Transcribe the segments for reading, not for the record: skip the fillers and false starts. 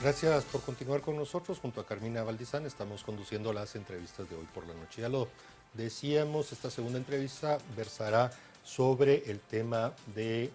Gracias por continuar con nosotros. Junto a Carmina Valdizán estamos conduciendo las entrevistas de hoy por la noche. Ya lo decíamos, esta segunda entrevista versará sobre el tema del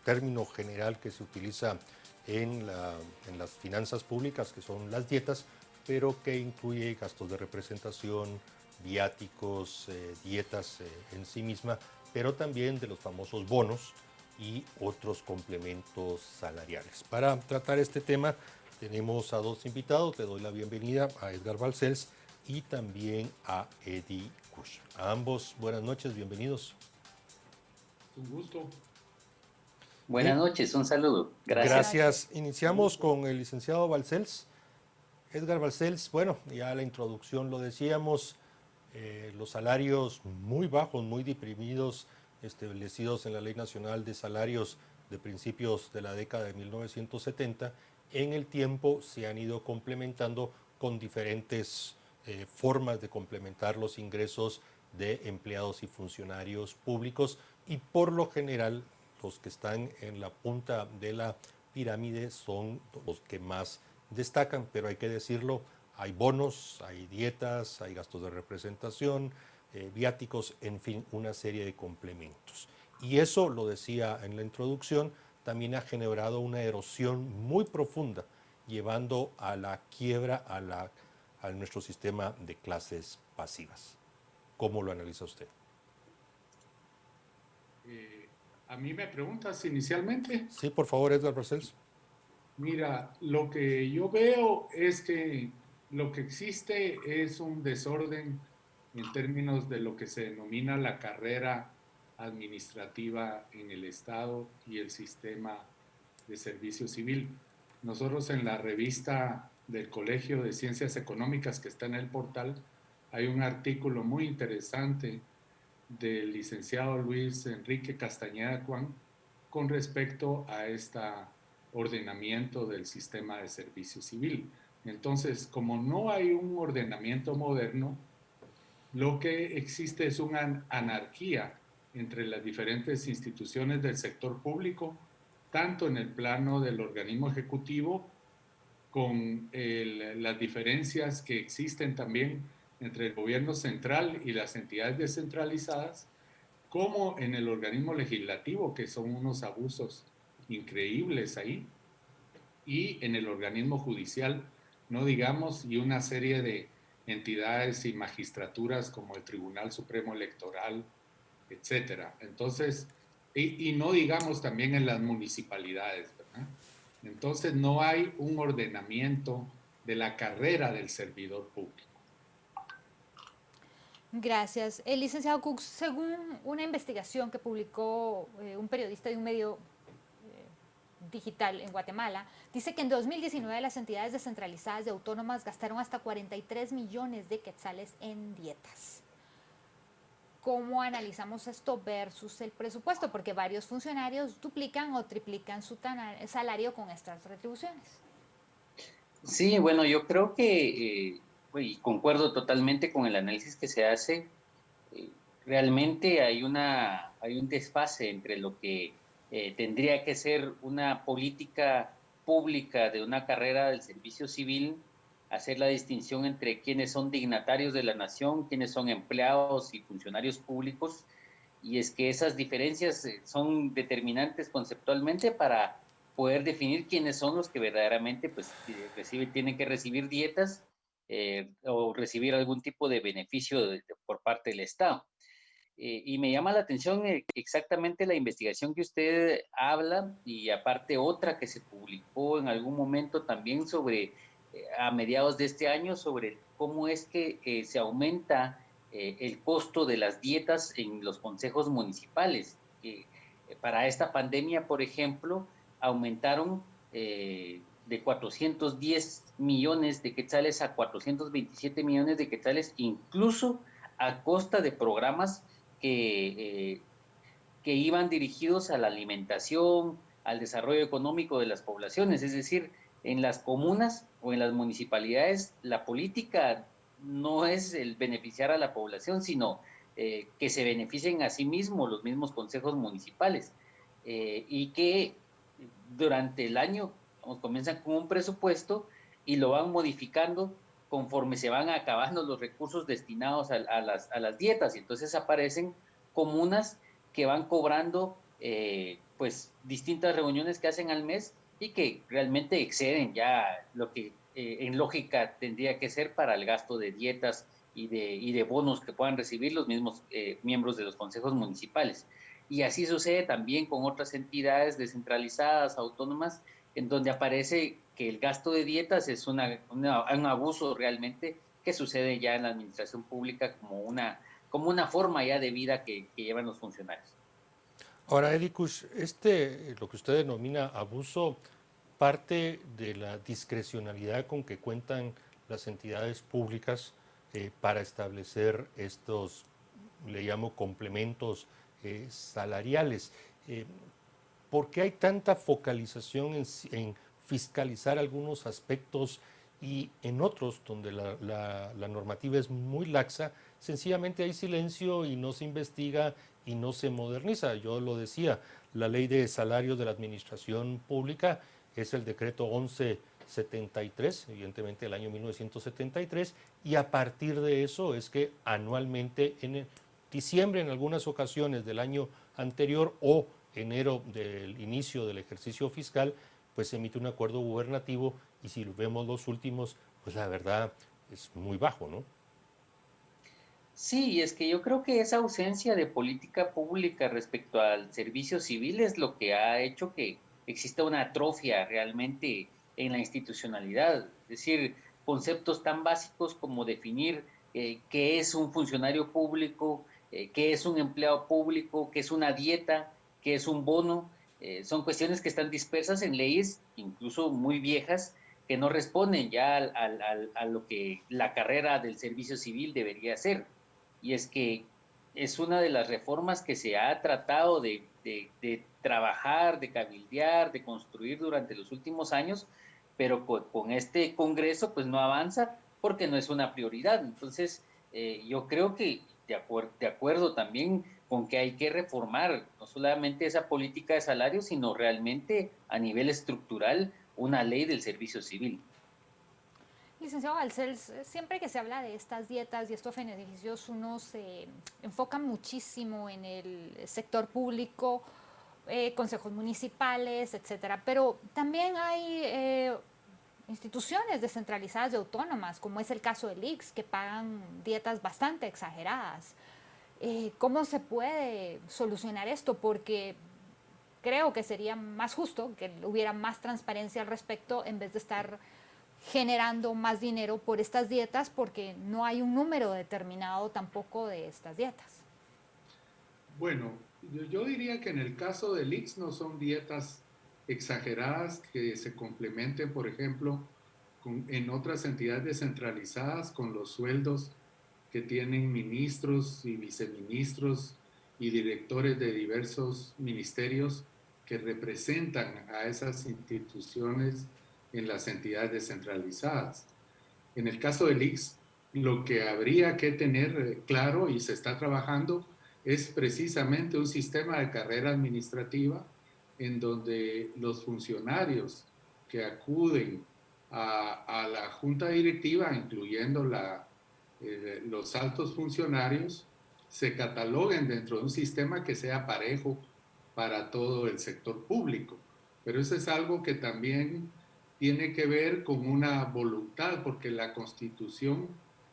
término general que se utiliza en las finanzas públicas, que son las dietas, pero que incluye gastos de representación, viáticos, dietas en sí misma, pero también de los famosos bonos y otros complementos salariales. Para tratar este tema tenemos a dos invitados. Le doy la bienvenida a Edgar Balcells y también a Eddie Kush. A ambos, buenas noches, bienvenidos. Un gusto. Buenas Bien, noches, un saludo. Buenas Gracias. noches. gracias. Iniciamos con el licenciado Balcells. Edgar Balcells, bueno, ya la introducción lo decíamos, los salarios muy bajos, muy deprimidos, establecidos en la Ley Nacional de Salarios de principios de la década de 1970, en el tiempo se han ido complementando con diferentes formas de complementar los ingresos de empleados y funcionarios públicos, y por lo general los que están en la punta de la pirámide son los que más destacan, pero hay que decirlo, hay bonos, hay dietas, hay gastos de representación, viáticos, en fin, una serie de complementos. Y eso, lo decía en la introducción, también ha generado una erosión muy profunda, llevando a la quiebra a nuestro sistema de clases pasivas. ¿Cómo lo analiza usted? A mí me preguntas inicialmente. Sí, por favor, Edgar Barcels. Mira, lo que yo veo es que lo que existe es un desorden en términos de lo que se denomina la carrera administrativa en el Estado y el sistema de servicio civil. Nosotros en la revista del Colegio de Ciencias Económicas que está en el portal hay un artículo muy interesante del licenciado Luis Enrique Castañeda Cuán con respecto a este ordenamiento del sistema de servicio civil. Entonces, como no hay un ordenamiento moderno, lo que existe es una anarquía entre las diferentes instituciones del sector público, tanto en el plano del organismo ejecutivo, con las diferencias que existen también entre el gobierno central y las entidades descentralizadas, como en el organismo legislativo, que son unos abusos increíbles ahí, y en el organismo judicial, no digamos, y una serie de entidades y magistraturas como el Tribunal Supremo Electoral, etcétera. Entonces, y no digamos también en las municipalidades, ¿verdad? Entonces, no hay un ordenamiento de la carrera del servidor público. Gracias. El licenciado Cook, según una investigación que publicó un periodista de un medio digital en Guatemala, dice que en 2019 las entidades descentralizadas y autónomas gastaron hasta 43 millones de quetzales en dietas. ¿Cómo analizamos esto versus el presupuesto? Porque varios funcionarios duplican o triplican su salario con estas retribuciones. Sí, bueno, yo creo que, y concuerdo totalmente con el análisis que se hace. Realmente hay un desfase entre lo que tendría que ser una política pública de una carrera del servicio civil, hacer la distinción entre quienes son dignatarios de la nación, quienes son empleados y funcionarios públicos, y es que esas diferencias son determinantes conceptualmente para poder definir quiénes son los que verdaderamente pues, tienen que recibir dietas o recibir algún tipo de beneficio por parte del Estado. Y me llama la atención exactamente la investigación que usted habla y aparte otra que se publicó en algún momento también sobre, a mediados de este año, sobre cómo es que se aumenta el costo de las dietas en los consejos municipales. Para esta pandemia, por ejemplo, aumentaron de 410 millones de quetzales a 427 millones de quetzales, incluso a costa de programas que, que iban dirigidos a la alimentación, al desarrollo económico de las poblaciones. Es decir, en las comunas o en las municipalidades, la política no es el beneficiar a la población, sino que se beneficien a sí mismos los mismos consejos municipales y que durante el año Digamos, comienzan con un presupuesto y lo van modificando conforme se van acabando los recursos destinados a las dietas. Y entonces aparecen comunas que van cobrando pues distintas reuniones que hacen al mes y que realmente exceden ya lo que en lógica tendría que ser para el gasto de dietas y de bonos que puedan recibir los mismos miembros de los consejos municipales. Y así sucede también con otras entidades descentralizadas, autónomas, en donde aparece que el gasto de dietas es un abuso realmente que sucede ya en la administración pública como una forma ya de vida que llevan los funcionarios. Ahora, Edikush, lo que usted denomina abuso, parte de la discrecionalidad con que cuentan las entidades públicas para establecer estos, le llamo, complementos salariales. ¿Por qué hay tanta focalización en fiscalizar algunos aspectos y en otros, donde la normativa es muy laxa, sencillamente hay silencio y no se investiga y no se moderniza? Yo lo decía, la ley de salarios de la administración pública es el decreto 1173, evidentemente del año 1973, y a partir de eso es que anualmente en diciembre, en algunas ocasiones del año anterior o enero del inicio del ejercicio fiscal, pues se emite un acuerdo gubernativo, y si vemos los últimos, pues la verdad es muy bajo, ¿no? Sí, es que yo creo que esa ausencia de política pública respecto al servicio civil es lo que ha hecho que exista una atrofia realmente en la institucionalidad. Es decir, conceptos tan básicos como definir qué es un funcionario público, qué es un empleado público, qué es una dieta, qué es un bono, son cuestiones que están dispersas en leyes incluso muy viejas que no responden ya a lo que la carrera del servicio civil debería ser. Y es que es una de las reformas que se ha tratado de trabajar, de cabildear, de construir durante los últimos años, pero con este Congreso pues no avanza porque no es una prioridad. Entonces, yo creo que de acuerdo también con que hay que reformar no solamente esa política de salarios, sino realmente a nivel estructural una ley del servicio civil. Licenciado Balcells, siempre que se habla de estas dietas y estos beneficios, uno se enfoca muchísimo en el sector público, consejos municipales, etcétera. Pero también hay instituciones descentralizadas y autónomas, como es el caso del ICS, que pagan dietas bastante exageradas. ¿Cómo se puede solucionar esto? Porque creo que sería más justo que hubiera más transparencia al respecto en vez de estar generando más dinero por estas dietas, porque no hay un número determinado tampoco de estas dietas. Bueno, yo diría que en el caso del ICS no son dietas exageradas que se complementen, por ejemplo, en otras entidades descentralizadas con los sueldos que tienen ministros y viceministros y directores de diversos ministerios que representan a esas instituciones en las entidades descentralizadas. En el caso del ICS, lo que habría que tener claro y se está trabajando es precisamente un sistema de carrera administrativa en donde los funcionarios que acuden a la junta directiva, incluyendo los altos funcionarios, se cataloguen dentro de un sistema que sea parejo para todo el sector público. Pero eso es algo que también tiene que ver con una voluntad, porque la Constitución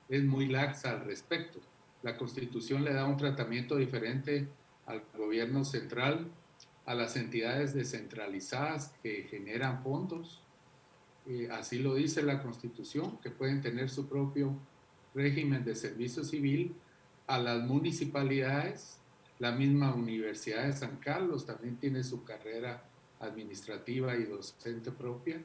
es muy laxa al respecto. La Constitución le da un tratamiento diferente al gobierno central, a las entidades descentralizadas que generan fondos. Así lo dice la Constitución, que pueden tener su propio régimen de servicio civil, a las municipalidades. La misma Universidad de San Carlos también tiene su carrera administrativa y docente propia,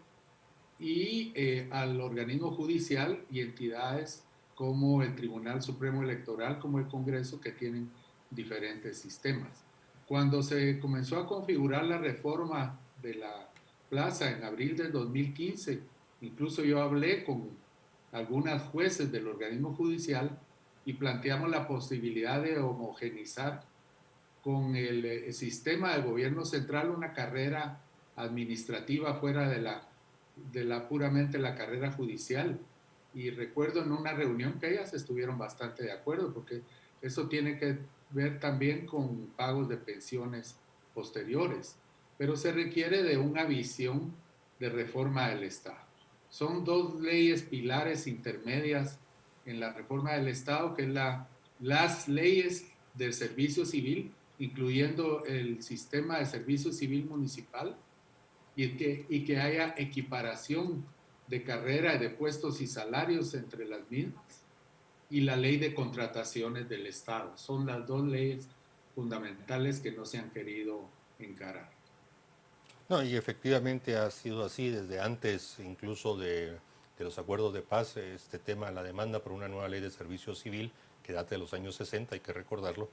y al organismo judicial y entidades como el Tribunal Supremo Electoral, como el Congreso, que tienen diferentes sistemas. Cuando se comenzó a configurar la reforma de la plaza en abril del 2015, incluso yo hablé con algunas jueces del organismo judicial y planteamos la posibilidad de homogenizar con el sistema de gobierno central una carrera administrativa fuera de la puramente la carrera judicial. Y recuerdo en una reunión que ellas estuvieron bastante de acuerdo, porque eso tiene que ver también con pagos de pensiones posteriores, pero se requiere de una visión de reforma del Estado. Son dos leyes pilares intermedias en la reforma del Estado, que es las leyes del servicio civil, incluyendo el sistema de servicio civil municipal, y que haya equiparación de carrera, de puestos y salarios entre las mismas, y la ley de contrataciones del Estado. Son las dos leyes fundamentales que no se han querido encarar. No, y efectivamente ha sido así desde antes, incluso de los acuerdos de paz, este tema, la demanda por una nueva ley de servicio civil que data de los años 60, hay que recordarlo,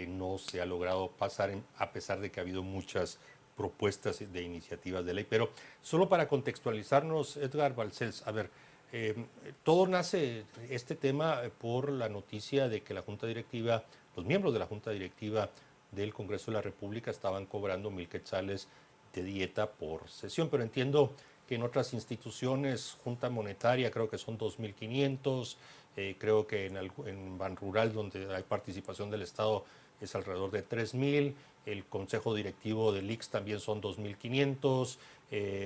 no se ha logrado pasar a pesar de que ha habido muchas propuestas de iniciativas de ley. Pero solo para contextualizarnos, Edgar Balcells, a ver, todo nace este tema por la noticia de que la Junta Directiva, los miembros de la Junta Directiva del Congreso de la República estaban cobrando 1,000 quetzales de dieta por sesión, pero entiendo que en otras instituciones, Junta Monetaria creo que son 2.500, creo que en Banrural, donde hay participación del Estado, es alrededor de 3.000, el Consejo Directivo del ICS también son 2.500,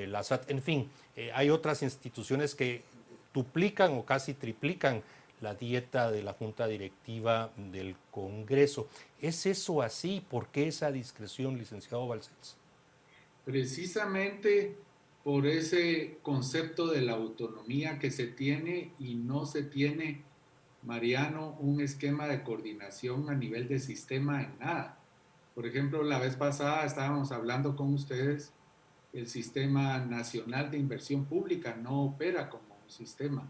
la SAT, en fin, hay otras instituciones que duplican o casi triplican la dieta de la Junta Directiva del Congreso. ¿Es eso así? ¿Por qué esa discreción, licenciado Balcells? Precisamente por ese concepto de la autonomía que se tiene, y no se tiene, Mariano, un esquema de coordinación a nivel de sistema en nada. Por ejemplo, la vez pasada estábamos hablando con ustedes, el Sistema Nacional de Inversión Pública no opera como un sistema.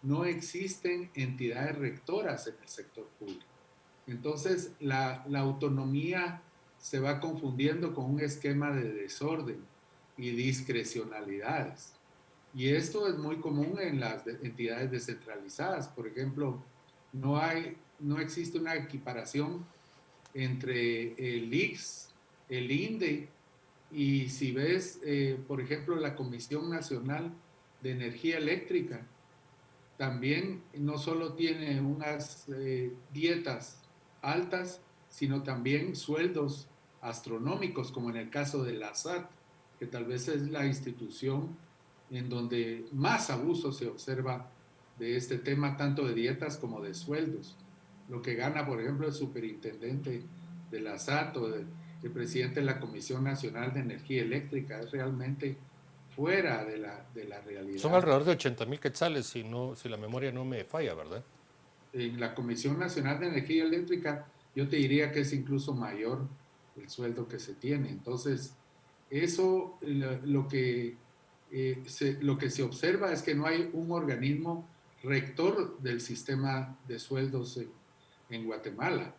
No existen entidades rectoras en el sector público. Entonces, la autonomía se va confundiendo con un esquema de desorden y discrecionalidades. Y esto es muy común en las entidades descentralizadas. Por ejemplo, no existe una equiparación entre el ICS, el INDE, y si ves, por ejemplo, la Comisión Nacional de Energía Eléctrica, también no solo tiene unas dietas altas, sino también sueldos astronómicos, como en el caso de la SAT, que tal vez es la institución en donde más abuso se observa de este tema, tanto de dietas como de sueldos. Lo que gana, por ejemplo, el superintendente de la SAT o el presidente de la Comisión Nacional de Energía Eléctrica es realmente fuera de la realidad. Son alrededor de 80,000 quetzales, si la memoria no me falla, ¿verdad? En la Comisión Nacional de Energía Eléctrica, yo te diría que es incluso mayor el sueldo que se tiene. Entonces, eso lo que se observa es que no hay un organismo rector del sistema de sueldos en Guatemala.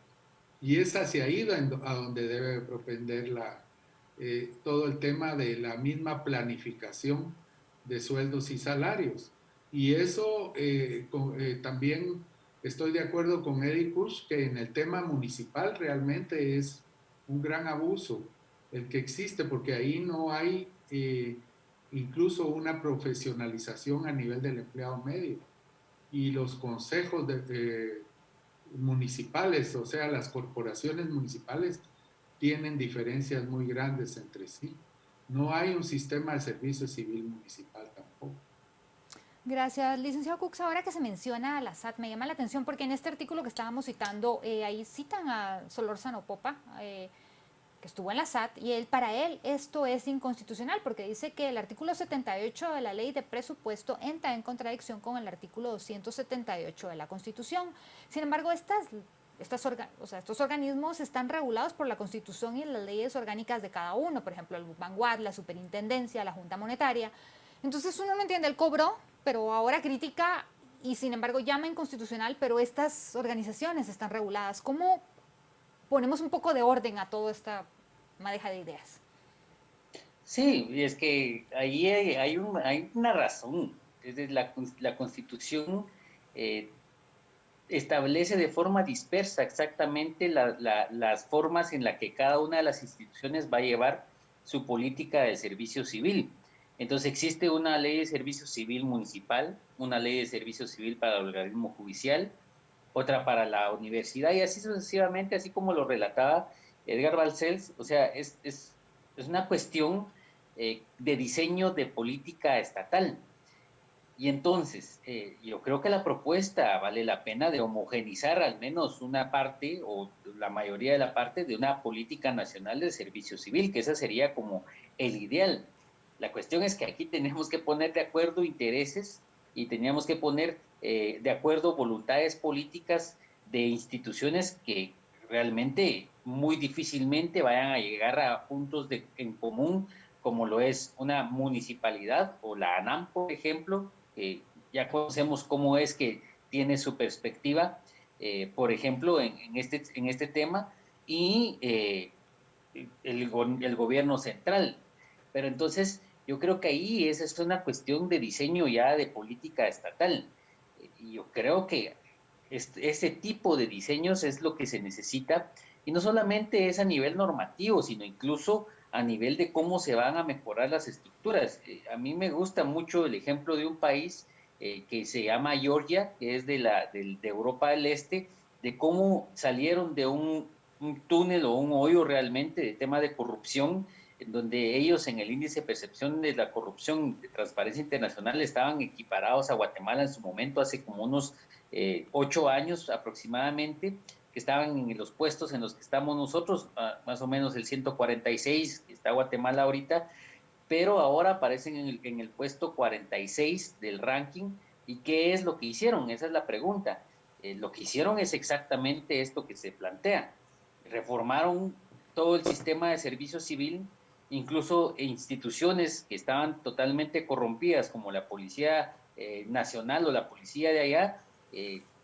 Y es hacia ahí a donde debe propender todo el tema de la misma planificación de sueldos y salarios. Y eso también estoy de acuerdo con Eddie Kusch, que en el tema municipal realmente es un gran abuso el que existe, porque ahí no hay incluso una profesionalización a nivel del empleado medio. Y los consejos municipales, o sea, las corporaciones municipales, tienen diferencias muy grandes entre sí. No hay un sistema de servicio civil municipal tampoco. Gracias, licenciado Cooks. Ahora que se menciona a la SAT, me llama la atención porque en este artículo que estábamos citando, ahí citan a Solórzano Popa, que estuvo en la SAT, y para él esto es inconstitucional porque dice que el artículo 78 de la Ley de Presupuesto entra en contradicción con el artículo 278 de la Constitución. Sin embargo, estos organismos están regulados por la Constitución y las leyes orgánicas de cada uno, por ejemplo, el Banguad, la Superintendencia, la Junta Monetaria. Entonces uno no entiende el cobro, pero ahora critica y sin embargo llama inconstitucional, pero estas organizaciones están reguladas. ¿Cómo ponemos un poco de orden a toda esta madeja de ideas? Sí, y es que ahí hay una razón. Desde la Constitución establece de forma dispersa exactamente las formas en las que cada una de las instituciones va a llevar su política de servicio civil. Entonces existe una ley de servicio civil municipal, una ley de servicio civil para el organismo judicial, otra para la universidad y así sucesivamente, así como lo relataba Edgar Balcells. O sea, es una cuestión de diseño de política estatal. Y entonces, yo creo que la propuesta vale la pena de homogenizar al menos una parte o la mayoría de la parte de una política nacional de servicio civil, que esa sería como el ideal. La cuestión es que aquí tenemos que poner de acuerdo intereses y teníamos que poner de acuerdo voluntades políticas de instituciones que realmente muy difícilmente vayan a llegar a puntos en común, como lo es una municipalidad o la ANAM, por ejemplo. Ya conocemos cómo es que tiene su perspectiva, por ejemplo, en este tema, y el gobierno central. Pero entonces yo creo que ahí esa es una cuestión de diseño ya de política estatal. Y yo creo que ese tipo de diseños es lo que se necesita, y no solamente es a nivel normativo, sino incluso a nivel de cómo se van a mejorar las estructuras. A mí me gusta mucho el ejemplo de un país que se llama Georgia, que es de Europa del Este, de cómo salieron de un túnel o un hoyo realmente de tema de corrupción, en donde ellos en el índice de percepción de la corrupción de Transparencia Internacional estaban equiparados a Guatemala en su momento, hace como unos 8 años aproximadamente, que estaban en los puestos en los que estamos nosotros, más o menos el 146 que está Guatemala ahorita, pero ahora aparecen en el puesto 46 del ranking. ¿Y qué es lo que hicieron? Esa es la pregunta. Lo que hicieron es exactamente esto que se plantea. Reformaron todo el sistema de servicio civil, incluso instituciones que estaban totalmente corrompidas, como la Policía Nacional o la policía de allá,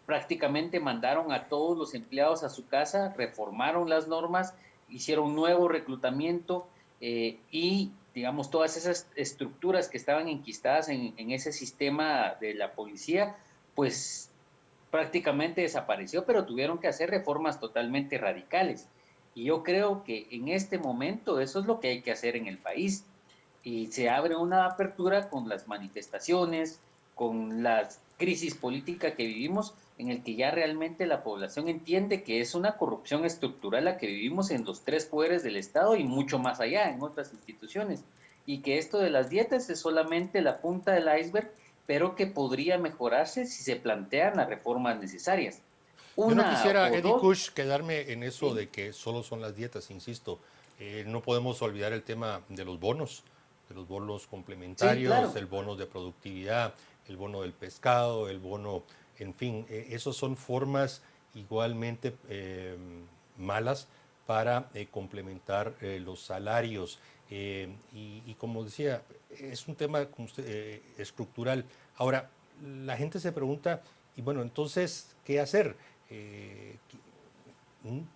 prácticamente mandaron a todos los empleados a su casa, reformaron las normas, hicieron nuevo reclutamiento, y digamos todas esas estructuras que estaban enquistadas en ese sistema de la policía, pues prácticamente desapareció, pero tuvieron que hacer reformas totalmente radicales. Y yo creo que en este momento eso es lo que hay que hacer en el país. Y se abre una apertura con las manifestaciones, con la crisis política que vivimos, en el que ya realmente la población entiende que es una corrupción estructural la que vivimos en los tres poderes del Estado y mucho más allá en otras instituciones. Y que esto de las dietas es solamente la punta del iceberg, pero que podría mejorarse si se plantean las reformas necesarias. Yo no Una quisiera, o Eddie dos, Kush, quedarme en eso ¿sí? de que solo son las dietas, insisto. No podemos olvidar el tema de los bonos Sí, complementarios, claro. el bono de productividad, el bono del pescado, el bono, en fin, esos son formas igualmente malas para complementar los salarios. Y como decía, es un tema estructural. Ahora, la gente se pregunta, y bueno, entonces, ¿qué hacer? Eh,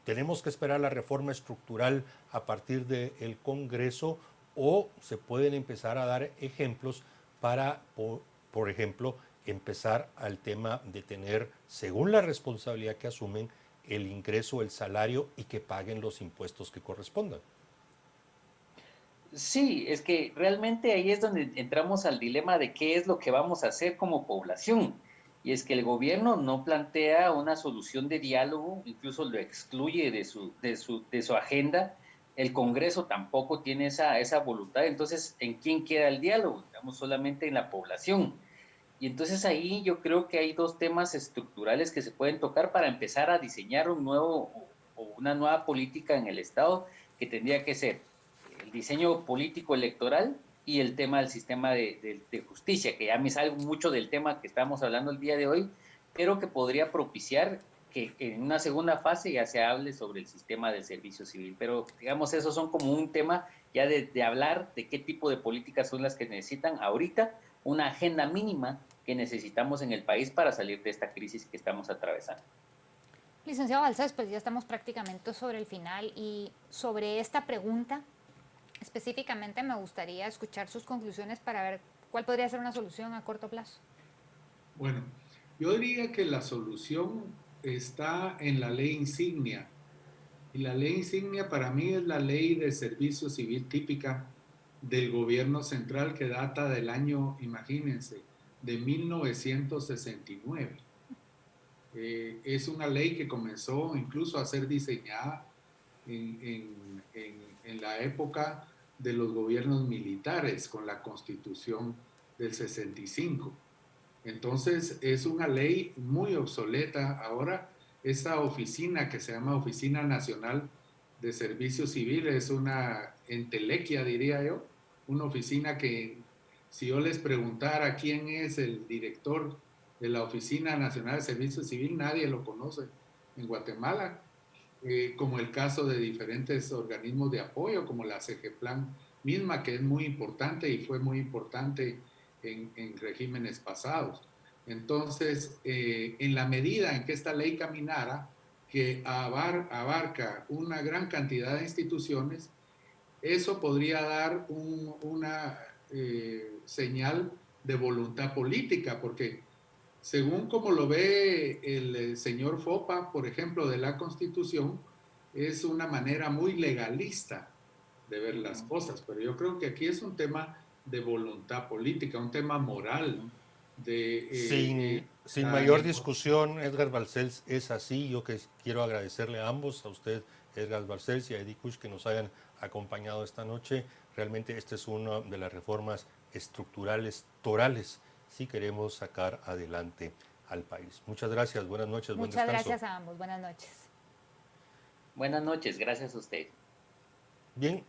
¿Tenemos que esperar la reforma estructural a partir del Congreso o se pueden empezar a dar ejemplos para, por ejemplo, empezar al tema de tener, según la responsabilidad que asumen, el ingreso, el salario y que paguen los impuestos que correspondan? Sí, es que realmente ahí es donde entramos al dilema de qué es lo que vamos a hacer como población. Y es que el gobierno no plantea una solución de diálogo, incluso lo excluye de su agenda. El Congreso tampoco tiene esa voluntad. Entonces, ¿en quién queda el diálogo? Digamos, solamente en la población. Y entonces ahí yo creo que hay dos temas estructurales que se pueden tocar para empezar a diseñar un nuevo o una nueva política en el Estado, que tendría que ser el diseño político electoral y el tema del sistema de justicia, que ya me salgo mucho del tema que estamos hablando el día de hoy, pero que podría propiciar que en una segunda fase ya se hable sobre el sistema del servicio civil. Pero digamos, esos son como un tema ya de hablar de qué tipo de políticas son las que necesitan ahorita, una agenda mínima que necesitamos en el país para salir de esta crisis que estamos atravesando. Licenciado Balcells, pues ya estamos prácticamente sobre el final y sobre esta pregunta específicamente me gustaría escuchar sus conclusiones para ver cuál podría ser una solución a corto plazo. Bueno, yo diría que la solución está en la ley insignia. Y la ley insignia para mí es la ley de servicio civil típica, del gobierno central que data del año, imagínense, de 1969. Es una ley que comenzó incluso a ser diseñada en la época de los gobiernos militares con la Constitución del 65. Entonces es una ley muy obsoleta. Ahora esa oficina que se llama Oficina Nacional de Servicio Civil es una entelequia, diría yo, una oficina que si yo les preguntara quién es el director de la Oficina Nacional de Servicio Civil, nadie lo conoce en Guatemala, como el caso de diferentes organismos de apoyo, como la CGPLAN misma, que es muy importante y fue muy importante en regímenes pasados. Entonces, en la medida en que esta ley caminara, que abarca una gran cantidad de instituciones, eso podría dar una señal de voluntad política, porque según como lo ve el señor Fopa, por ejemplo, de la Constitución, es una manera muy legalista de ver las cosas, pero yo creo que aquí es un tema de voluntad política, un tema moral. Sin mayor discusión, Edgar Balcells, es así. Yo que quiero agradecerle a ambos, a usted, Edgar Balcells, y a Eddie Kusch, que nos hayan acompañado esta noche. Realmente esta es una de las reformas estructurales torales si queremos sacar adelante al país. Muchas gracias, buenas noches, buen descanso. Muchas gracias a ambos, buenas noches. Buenas noches, gracias a usted. Bien,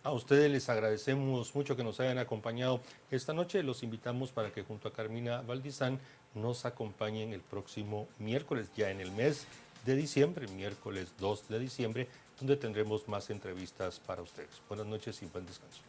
a ustedes les agradecemos mucho que nos hayan acompañado esta noche. Los invitamos para que junto a Carmina Valdizán nos acompañen el próximo miércoles, ya en el mes de diciembre, miércoles 2 de diciembre, donde tendremos más entrevistas para ustedes. Buenas noches y buen descanso.